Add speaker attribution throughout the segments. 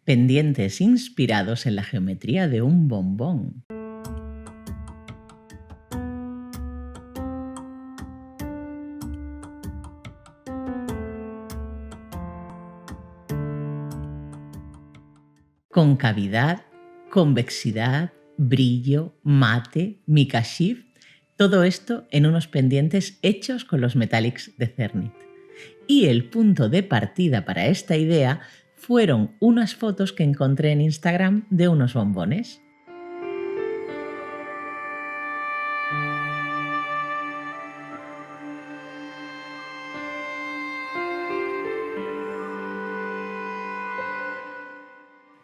Speaker 1: Pendientes inspirados en la geometría de un bombón. Concavidad, convexidad, brillo, mate, mica shift, todo esto en unos pendientes hechos con los Metallics de Cernit. Y el punto de partida para esta idea fueron unas fotos que encontré en Instagram de unos bombones.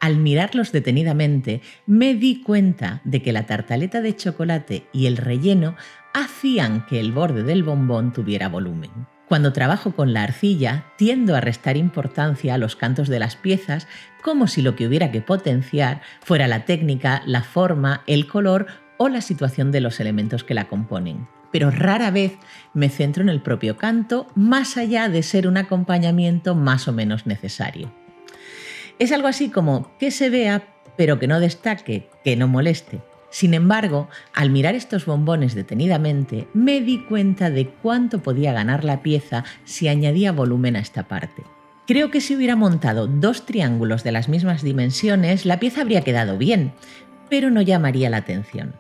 Speaker 1: Al mirarlos detenidamente, me di cuenta de que la tartaleta de chocolate y el relleno hacían que el borde del bombón tuviera volumen. Cuando trabajo con la arcilla, tiendo a restar importancia a los cantos de las piezas como si lo que hubiera que potenciar fuera la técnica, la forma, el color o la situación de los elementos que la componen. Pero rara vez me centro en el propio canto, más allá de ser un acompañamiento más o menos necesario. Es algo así como que se vea, pero que no destaque, que no moleste. Sin embargo, al mirar estos bombones detenidamente, me di cuenta de cuánto podía ganar la pieza si añadía volumen a esta parte. Creo que si hubiera montado dos triángulos de las mismas dimensiones, la pieza habría quedado bien, pero no llamaría la atención.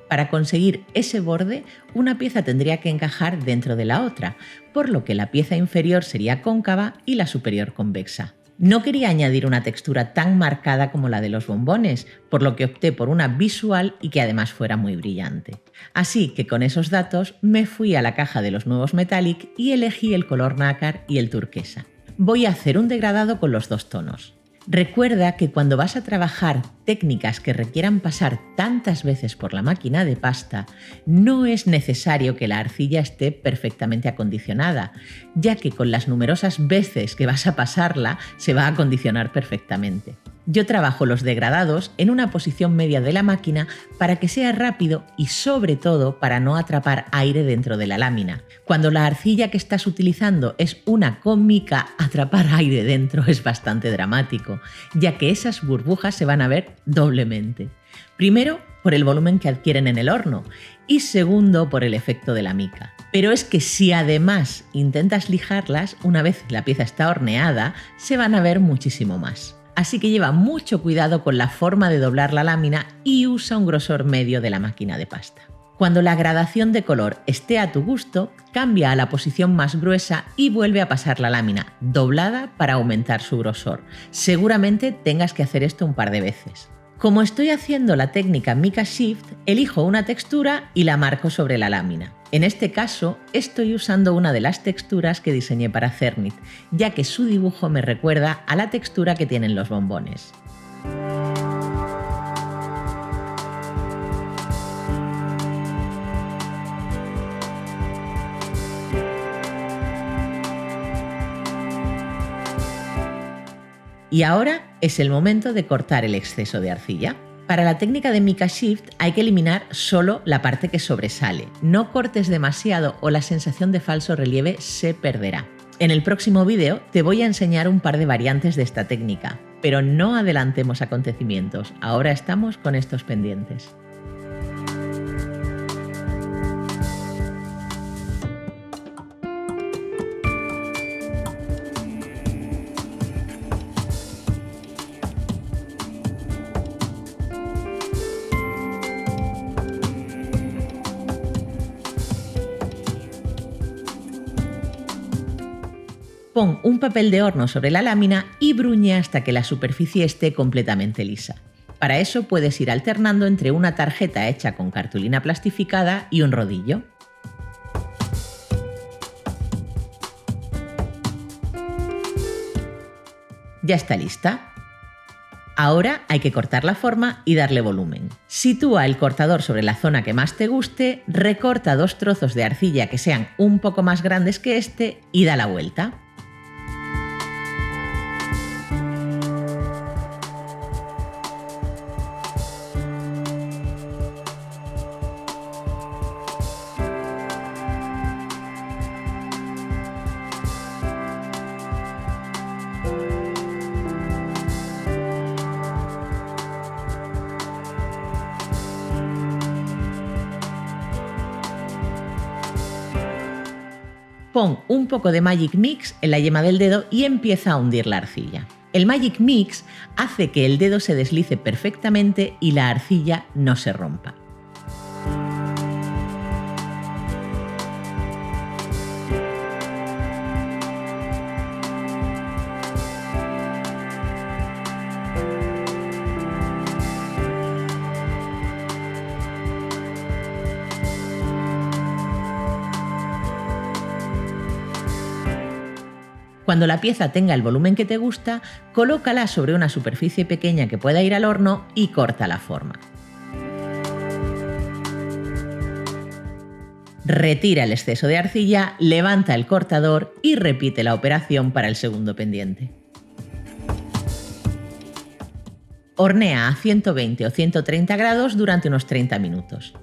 Speaker 1: Para conseguir ese borde, una pieza tendría que encajar dentro de la otra, por lo que la pieza inferior sería cóncava y la superior convexa. No quería añadir una textura tan marcada como la de los bombones, por lo que opté por una visual y que además fuera muy brillante. Así que con esos datos me fui a la caja de los nuevos Metallic y elegí el color nácar y el turquesa. Voy a hacer un degradado con los dos tonos. Recuerda que cuando vas a trabajar técnicas que requieran pasar tantas veces por la máquina de pasta, no es necesario que la arcilla esté perfectamente acondicionada, ya que con las numerosas veces que vas a pasarla se va a acondicionar perfectamente. Yo trabajo los degradados en una posición media de la máquina para que sea rápido y sobre todo para no atrapar aire dentro de la lámina. Cuando la arcilla que estás utilizando es una con mica, atrapar aire dentro es bastante dramático, ya que esas burbujas se van a ver doblemente. Primero, por el volumen que adquieren en el horno y segundo, por el efecto de la mica. Pero es que si además intentas lijarlas, una vez la pieza está horneada, se van a ver muchísimo más. Así que lleva mucho cuidado con la forma de doblar la lámina y usa un grosor medio de la máquina de pasta. Cuando la gradación de color esté a tu gusto, cambia a la posición más gruesa y vuelve a pasar la lámina doblada para aumentar su grosor. Seguramente tengas que hacer esto un par de veces. Como estoy haciendo la técnica Mica Shift, elijo una textura y la marco sobre la lámina. En este caso, estoy usando una de las texturas que diseñé para Cernit, ya que su dibujo me recuerda a la textura que tienen los bombones. Y ahora es el momento de cortar el exceso de arcilla. Para la técnica de Mica Shift hay que eliminar solo la parte que sobresale. No cortes demasiado o la sensación de falso relieve se perderá. En el próximo vídeo te voy a enseñar un par de variantes de esta técnica, pero no adelantemos acontecimientos. Ahora estamos con estos pendientes. Pon un papel de horno sobre la lámina y bruñe hasta que la superficie esté completamente lisa. Para eso puedes ir alternando entre una tarjeta hecha con cartulina plastificada y un rodillo. Ya está lista. Ahora hay que cortar la forma y darle volumen. Sitúa el cortador sobre la zona que más te guste, recorta dos trozos de arcilla que sean un poco más grandes que este y da la vuelta. Pon un poco de Magic Mix en la yema del dedo y empieza a hundir la arcilla. El Magic Mix hace que el dedo se deslice perfectamente y la arcilla no se rompa. Cuando la pieza tenga el volumen que te gusta, colócala sobre una superficie pequeña que pueda ir al horno y corta la forma. Retira el exceso de arcilla, levanta el cortador y repite la operación para el segundo pendiente. Hornea a 120 o 130 grados durante unos 30 minutos.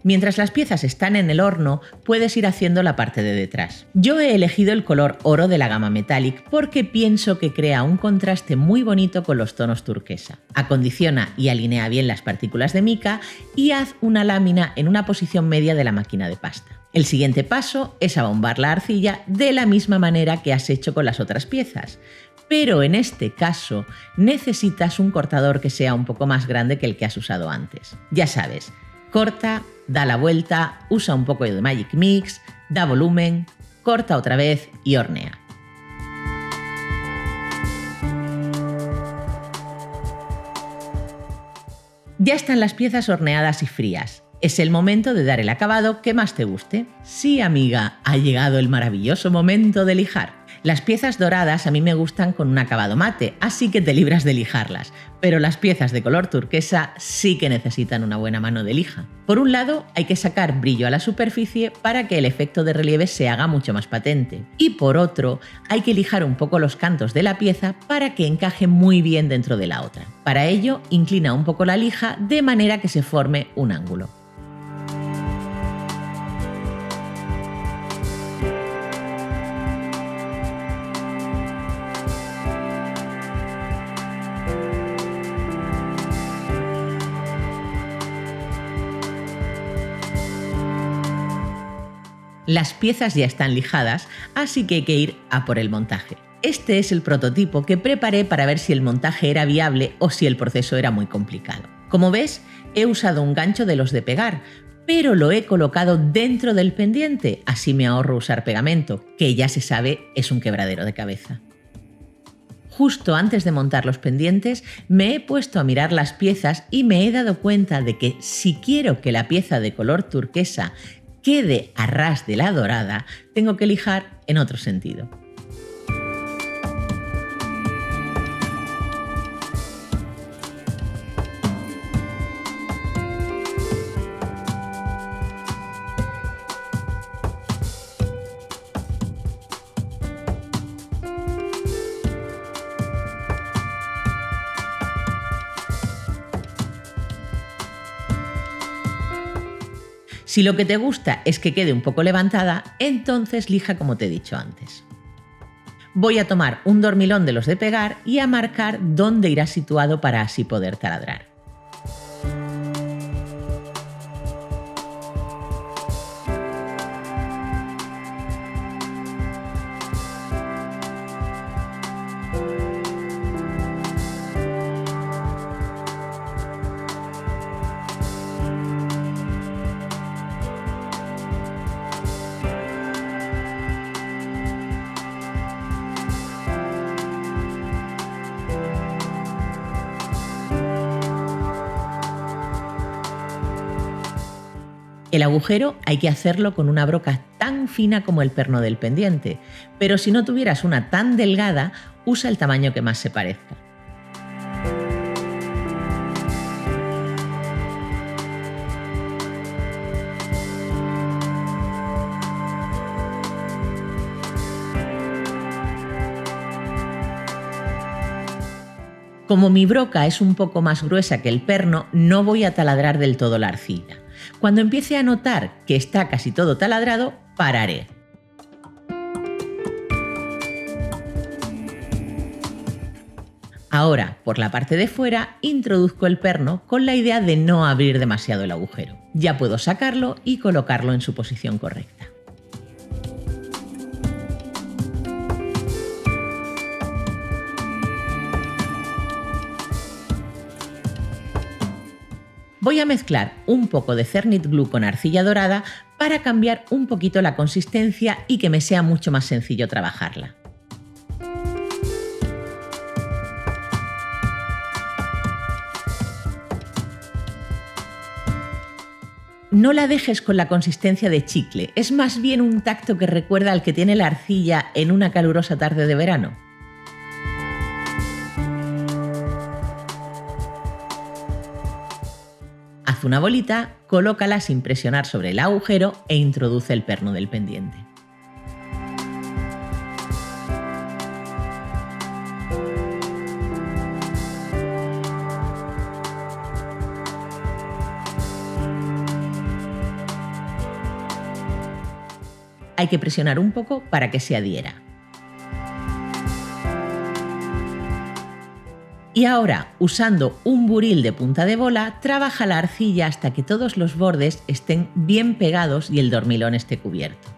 Speaker 1: Mientras las piezas están en el horno, puedes ir haciendo la parte de detrás. Yo he elegido el color oro de la gama Metallic porque pienso que crea un contraste muy bonito con los tonos turquesa. Acondiciona y alinea bien las partículas de mica y haz una lámina en una posición media de la máquina de pasta. El siguiente paso es abombar la arcilla de la misma manera que has hecho con las otras piezas. Pero en este caso necesitas un cortador que sea un poco más grande que el que has usado antes. Ya sabes, corta, da la vuelta, usa un poco de Magic Mix, da volumen, corta otra vez y hornea. Ya están las piezas horneadas y frías. Es el momento de dar el acabado que más te guste. Sí, amiga, ha llegado el maravilloso momento de lijar. Las piezas doradas a mí me gustan con un acabado mate, así que te libras de lijarlas, pero las piezas de color turquesa sí que necesitan una buena mano de lija. Por un lado, hay que sacar brillo a la superficie para que el efecto de relieve se haga mucho más patente, y por otro, hay que lijar un poco los cantos de la pieza para que encaje muy bien dentro de la otra. Para ello, inclina un poco la lija de manera que se forme un ángulo. Las piezas ya están lijadas, así que hay que ir a por el montaje. Este es el prototipo que preparé para ver si el montaje era viable o si el proceso era muy complicado. Como ves, he usado un gancho de los de pegar, pero lo he colocado dentro del pendiente, así me ahorro usar pegamento, que ya se sabe es un quebradero de cabeza. Justo antes de montar los pendientes, me he puesto a mirar las piezas y me he dado cuenta de que si quiero que la pieza de color turquesa quede a ras de la dorada, tengo que lijar en otro sentido. Si lo que te gusta es que quede un poco levantada, entonces lija como te he dicho antes. Voy a tomar un dormilón de los de pegar y a marcar dónde irá situado para así poder taladrar. El agujero hay que hacerlo con una broca tan fina como el perno del pendiente, pero si no tuvieras una tan delgada, usa el tamaño que más se parezca. Como mi broca es un poco más gruesa que el perno, no voy a taladrar del todo la arcilla. Cuando empiece a notar que está casi todo taladrado, pararé. Ahora, por la parte de fuera, introduzco el perno con la idea de no abrir demasiado el agujero. Ya puedo sacarlo y colocarlo en su posición correcta. Voy a mezclar un poco de Cernit Glue con arcilla dorada para cambiar un poquito la consistencia y que me sea mucho más sencillo trabajarla. No la dejes con la consistencia de chicle, es más bien un tacto que recuerda al que tiene la arcilla en una calurosa tarde de verano. Haz una bolita, colócala sin presionar sobre el agujero e introduce el perno del pendiente. Hay que presionar un poco para que se adhiera. Y ahora, usando un buril de punta de bola, trabaja la arcilla hasta que todos los bordes estén bien pegados y el dormilón esté cubierto.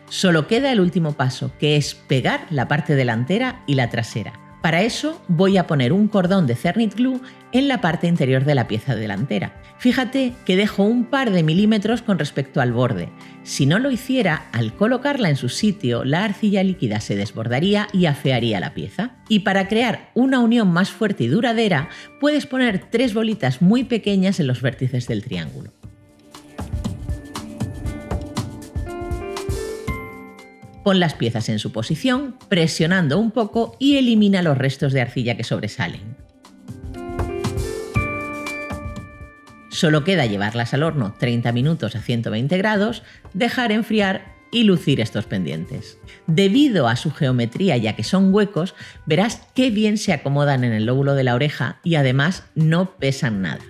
Speaker 1: Solo queda el último paso, que es pegar la parte delantera y la trasera. Para eso voy a poner un cordón de Cernit Glue en la parte interior de la pieza delantera. Fíjate que dejo un par de milímetros con respecto al borde. Si no lo hiciera, al colocarla en su sitio, la arcilla líquida se desbordaría y afearía la pieza. Y para crear una unión más fuerte y duradera, puedes poner 3 bolitas muy pequeñas en los vértices del triángulo. Pon las piezas en su posición, presionando un poco y elimina los restos de arcilla que sobresalen. Solo queda llevarlas al horno 30 minutos a 120 grados, dejar enfriar y lucir estos pendientes. Debido a su geometría, ya que son huecos, verás qué bien se acomodan en el lóbulo de la oreja y además no pesan nada.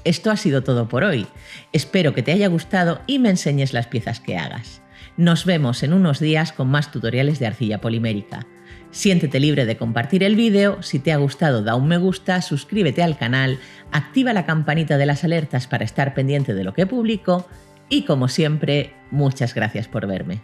Speaker 1: Esto ha sido todo por hoy. Espero que te haya gustado y me enseñes las piezas que hagas. Nos vemos en unos días con más tutoriales de arcilla polimérica. Siéntete libre de compartir el vídeo, si te ha gustado da un me gusta, suscríbete al canal, activa la campanita de las alertas para estar pendiente de lo que publico y como siempre, muchas gracias por verme.